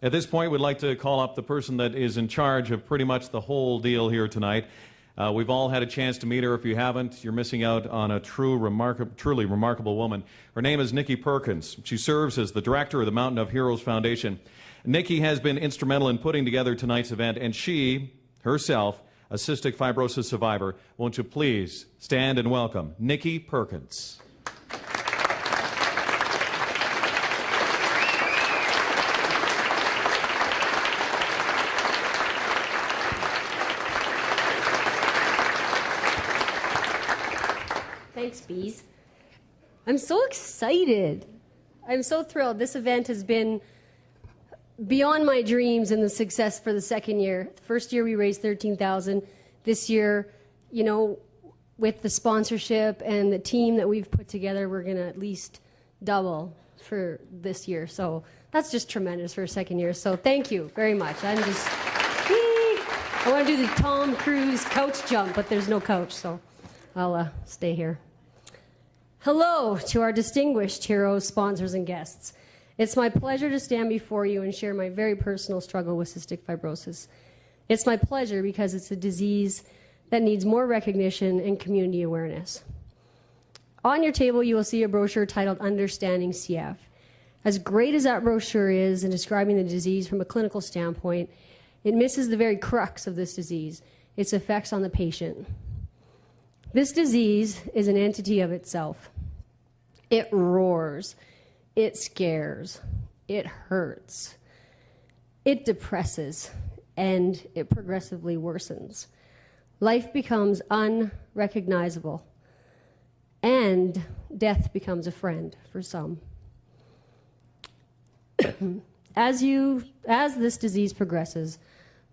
At this point, we'd like to call up the person that is in charge of pretty much the whole deal here tonight. We've all had a chance to meet her. If you haven't, you're missing out on a truly remarkable woman. Her name is Nikki Perkins. She serves as the director of the Mountain of Heroes Foundation. Nikki has been instrumental in putting together tonight's event, and she, herself, a cystic fibrosis survivor. Won't you please stand and welcome Nikki Perkins. Thanks, Bees. I'm so excited. I'm so thrilled. This event has been beyond my dreams and the success for the second year. The first year we raised $13,000. This year, you know, with the sponsorship and the team that we've put together, we're going to at least double for this year. So that's just tremendous for a second year. So thank you very much. I want to do the Tom Cruise couch jump, but there's no couch, so I'll stay here. Hello to our distinguished heroes, sponsors, and guests. It's my pleasure to stand before you and share my very personal struggle with cystic fibrosis. It's my pleasure because it's a disease that needs more recognition and community awareness. On your table, you will see a brochure titled Understanding CF. As great as that brochure is in describing the disease from a clinical standpoint, it misses the very crux of this disease, its effects on the patient. This disease is an entity of itself. It roars, it scares, it hurts, it depresses, and it progressively worsens. Life becomes unrecognizable, and death becomes a friend for some. As this disease progresses,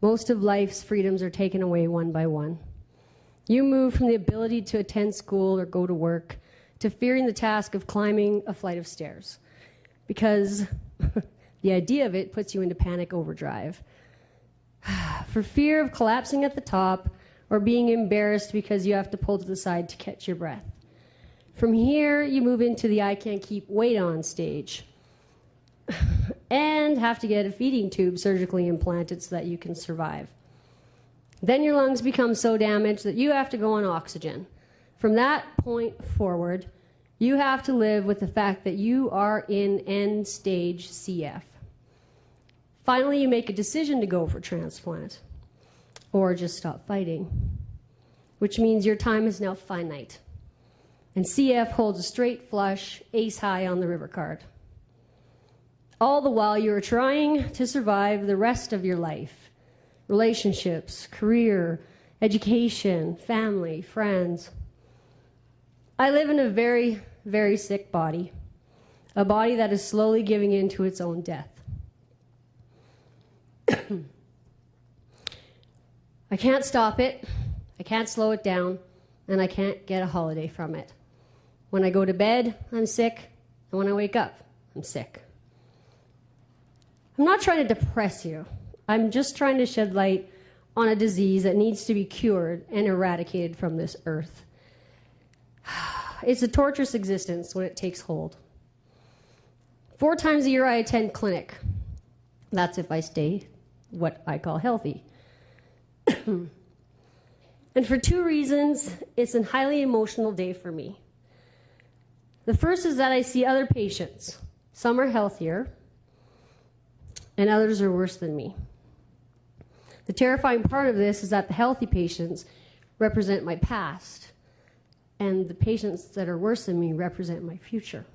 most of life's freedoms are taken away one by one. You move from the ability to attend school or go to work to fearing the task of climbing a flight of stairs, because the idea of it puts you into panic overdrive. For fear of collapsing at the top or being embarrassed because you have to pull to the side to catch your breath. From here, you move into the I can't keep weight on stage and have to get a feeding tube surgically implanted so that you can survive. Then your lungs become so damaged that you have to go on oxygen. From that point forward, you have to live with the fact that you are in end-stage CF. Finally, you make a decision to go for transplant or just stop fighting, which means your time is now finite. And CF holds a straight flush, ace high on the river card. All the while, you are trying to survive the rest of your life. Relationships, career, education, family, friends. I live in a very, very sick body, a body that is slowly giving in to its own death. I can't stop it, I can't slow it down, and I can't get a holiday from it. When I go to bed, I'm sick, and when I wake up, I'm sick. I'm not trying to depress you. I'm just trying to shed light on a disease that needs to be cured and eradicated from this earth. It's a torturous existence when it takes hold. 4 times a year I attend clinic. That's if I stay what I call healthy. And for 2 reasons, it's a highly emotional day for me. The first is that I see other patients. Some are healthier, and others are worse than me. The terrifying part of this is that the healthy patients represent my past, and the patients that are worse than me represent my future.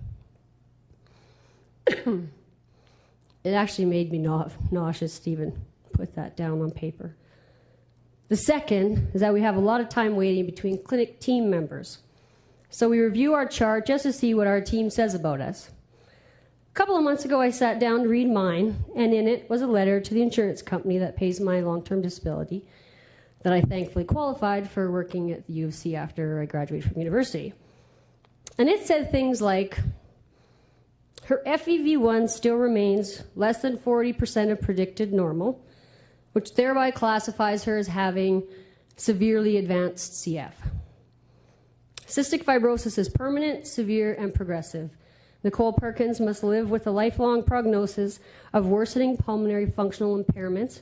It actually made me nauseous to even put that down on paper. The second is that we have a lot of time waiting between clinic team members. So we review our chart just to see what our team says about us. A couple of months ago, I sat down to read mine, and in it was a letter to the insurance company that pays my long-term disability that I thankfully qualified for working at the U of C after I graduated from university. And it said things like, her FEV1 still remains less than 40% of predicted normal, which thereby classifies her as having severely advanced CF. Cystic fibrosis is permanent, severe, and progressive. Nicole Perkins must live with a lifelong prognosis of worsening pulmonary functional impairment.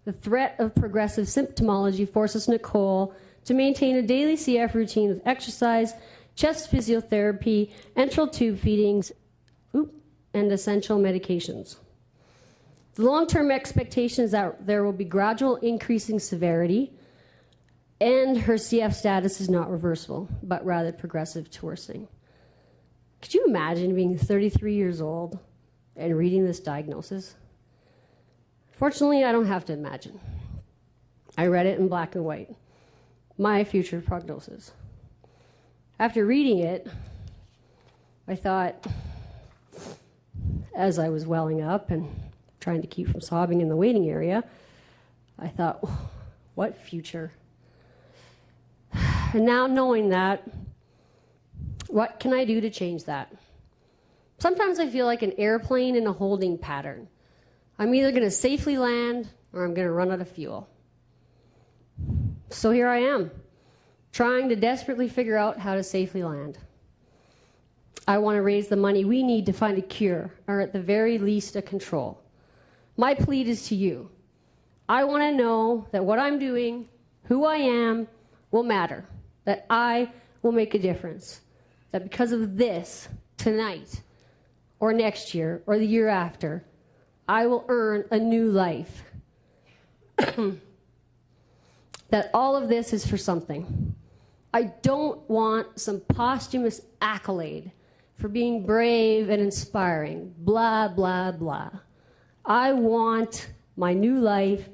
The threat of progressive symptomology forces Nicole to maintain a daily CF routine with exercise, chest physiotherapy, enteral tube feedings, and essential medications. The long-term expectation is that there will be gradual increasing severity, and her CF status is not reversible, but rather progressive to worsening. Could you imagine being 33 years old and reading this diagnosis? Fortunately, I don't have to imagine. I read it in black and white. My future prognosis. After reading it, I thought, as I was welling up and trying to keep from sobbing in the waiting area, I thought, what future? And now knowing that, what can I do to change that? Sometimes I feel like an airplane in a holding pattern. I'm either going to safely land or I'm going to run out of fuel. So here I am, trying to desperately figure out how to safely land. I want to raise the money we need to find a cure, or at the very least a control. My plea is to you. I want to know that what I'm doing, who I am, will matter, that I will make a difference, that because of this, tonight, or next year, or the year after, I will earn a new life. That all of this is for something. I don't want some posthumous accolade for being brave and inspiring, blah, blah, blah. I want my new life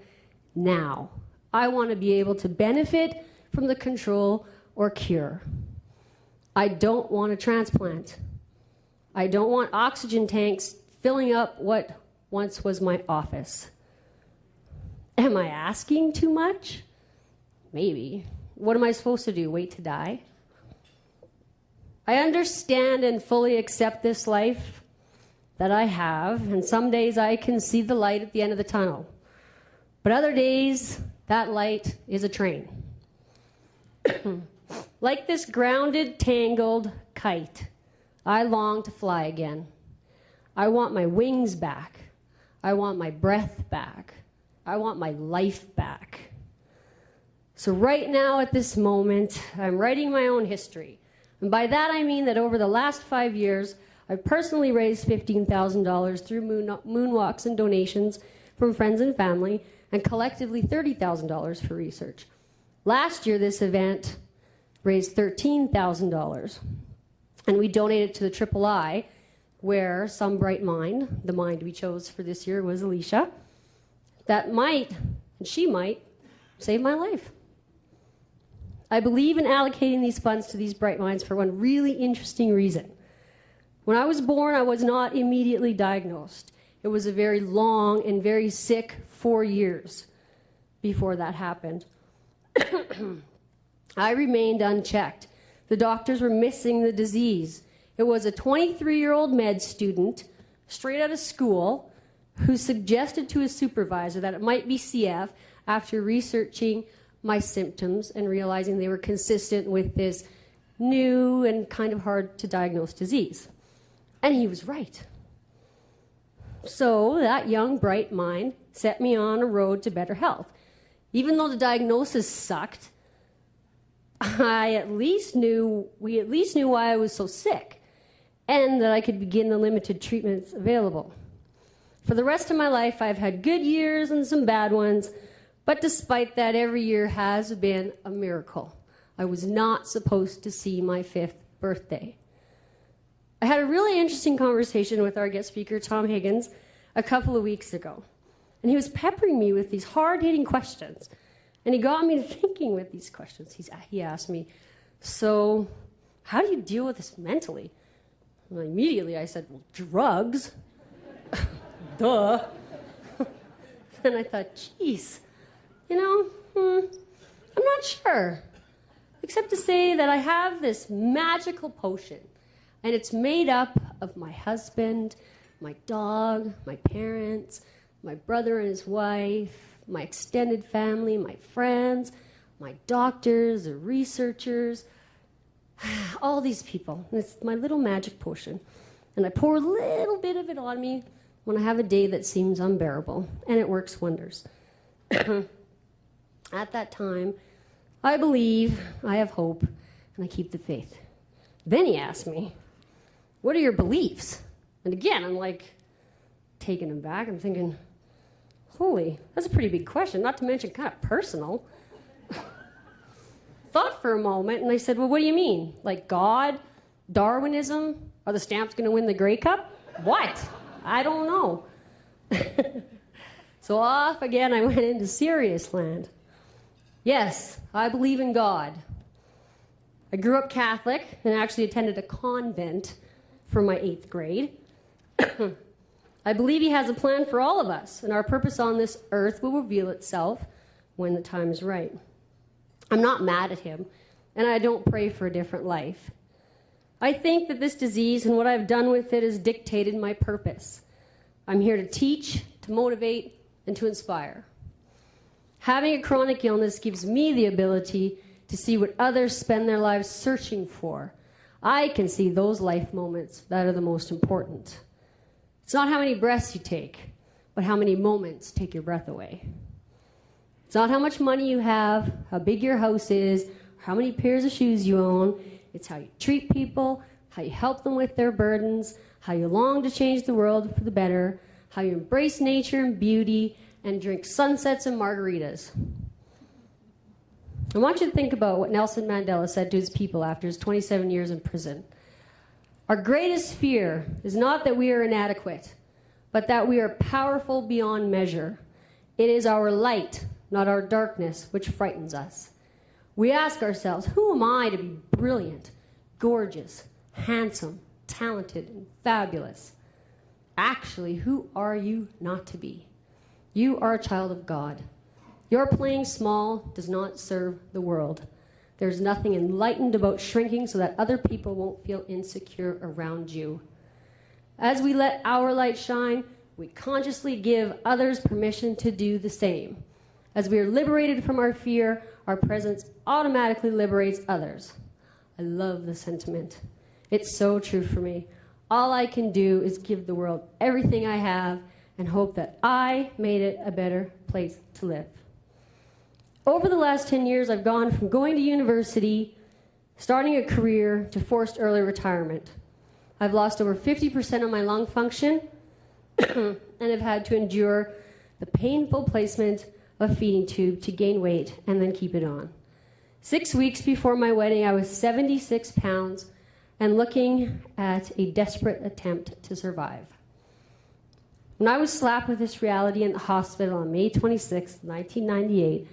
now. I want to be able to benefit from the control or cure. I don't want a transplant. I don't want oxygen tanks filling up what once was my office. Am I asking too much? Maybe. What am I supposed to do? Wait to die? I understand and fully accept this life that I have, and some days I can see the light at the end of the tunnel. But other days, that light is a train. Like this grounded, tangled kite, I long to fly again. I want my wings back. I want my breath back. I want my life back. So right now at this moment, I'm writing my own history. And by that I mean that over the last 5 years, I've personally raised $15,000 through moonwalks and donations from friends and family, and collectively $30,000 for research. Last year, this event raised $13,000, and we donated to the Triple I, where some bright mind, the mind we chose for this year was Alicia, that might, and she might, save my life. I believe in allocating these funds to these bright minds for one really interesting reason. When I was born, I was not immediately diagnosed. It was a very long and very sick 4 years before that happened. I remained unchecked. The doctors were missing the disease. It was a 23-year-old med student, straight out of school, who suggested to his supervisor that it might be CF after researching my symptoms and realizing they were consistent with this new and kind of hard to diagnose disease. And he was right. So that young, bright mind set me on a road to better health. Even though the diagnosis sucked, we at least knew why I was so sick, and that I could begin the limited treatments available. For the rest of my life, I've had good years and some bad ones, but despite that, every year has been a miracle. I was not supposed to see my 5th birthday. I had a really interesting conversation with our guest speaker, Tom Higgins, a couple of weeks ago. And he was peppering me with these hard-hitting questions. And he got me to thinking with these questions. He asked me, so how do you deal with this mentally? And immediately I said, well, drugs. Duh. And I thought, geez, I'm not sure. Except to say that I have this magical potion. And it's made up of my husband, my dog, my parents, my brother and his wife, my extended family, my friends, my doctors, the researchers, all these people. It's my little magic potion. and I pour a little bit of it on me when I have a day that seems unbearable, and it works wonders. At that time, I believe, I have hope, and I keep the faith. Then he asked me, what are your beliefs? And again, I'm like taken aback. I'm thinking, holy, that's a pretty big question, not to mention kind of personal. Thought for a moment, and I said, well, what do you mean? Like God, Darwinism? Are the Stamps going to win the Grey Cup? What? I don't know. So off again, I went into serious land. Yes, I believe in God. I grew up Catholic and actually attended a convent for my 8th grade. I believe he has a plan for all of us, and our purpose on this earth will reveal itself when the time is right. I'm not mad at him, and I don't pray for a different life. I think that this disease and what I've done with it has dictated my purpose. I'm here to teach, to motivate, and to inspire. Having a chronic illness gives me the ability to see what others spend their lives searching for. I can see those life moments that are the most important. It's not how many breaths you take, but how many moments take your breath away. It's not how much money you have, how big your house is, or how many pairs of shoes you own. It's how you treat people, how you help them with their burdens, how you long to change the world for the better, how you embrace nature and beauty, and drink sunsets and margaritas. I want you to think about what Nelson Mandela said to his people after his 27 years in prison. Our greatest fear is not that we are inadequate, but that we are powerful beyond measure. It is our light, not our darkness, which frightens us. We ask ourselves, who am I to be brilliant, gorgeous, handsome, talented, and fabulous? Actually, who are you not to be? You are a child of God. Your playing small does not serve the world. There's nothing enlightened about shrinking so that other people won't feel insecure around you. As we let our light shine, we consciously give others permission to do the same. As we are liberated from our fear, our presence automatically liberates others. I love the sentiment. It's so true for me. All I can do is give the world everything I have and hope that I made it a better place to live. Over the last 10 years, I've gone from going to university, starting a career, to forced early retirement. I've lost over 50% of my lung function and have had to endure the painful placement of a feeding tube to gain weight and then keep it on. 6 weeks before my wedding, I was 76 pounds and looking at a desperate attempt to survive. When I was slapped with this reality in the hospital on May 26, 1998,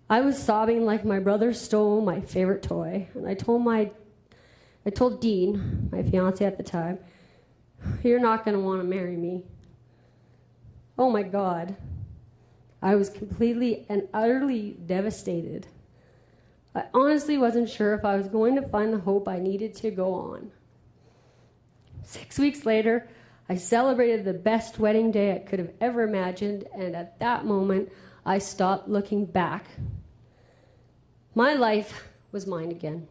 I was sobbing like my brother stole my favorite toy. And I told Dean, my fiance at the time, you're not going to want to marry me. Oh my God. I was completely and utterly devastated. I honestly wasn't sure if I was going to find the hope I needed to go on. 6 weeks later, I celebrated the best wedding day I could have ever imagined, and at that moment, I stopped looking back. My life was mine again.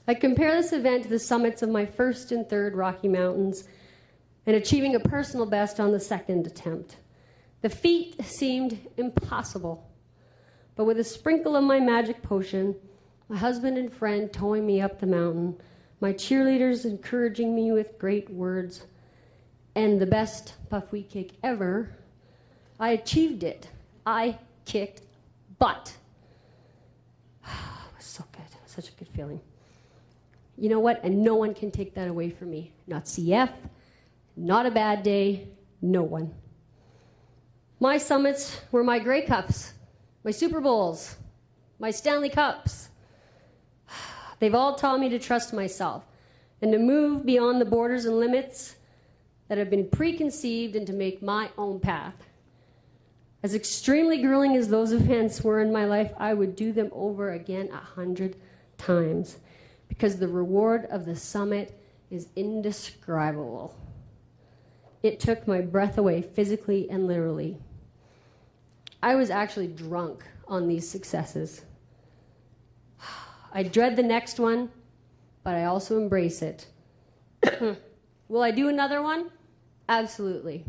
I compare this event to the summits of my first and third Rocky Mountains and achieving a personal best on the second attempt. The feat seemed impossible, but with a sprinkle of my magic potion, my husband and friend towing me up the mountain, my cheerleaders encouraging me with great words, and the best buckwheat cake ever, I achieved it. I kicked butt. It was so good. It was such a good feeling. You know what? And no one can take that away from me. Not CF, not a bad day, no one. My summits were my Grey Cups, my Super Bowls, my Stanley Cups. They've all taught me to trust myself and to move beyond the borders and limits that have been preconceived and to make my own path. As extremely grueling as those events were in my life, I would do them over again 100 times because the reward of the summit is indescribable. It took my breath away physically and literally. I was actually drunk on these successes. I dread the next one, but I also embrace it. Will I do another one? Absolutely.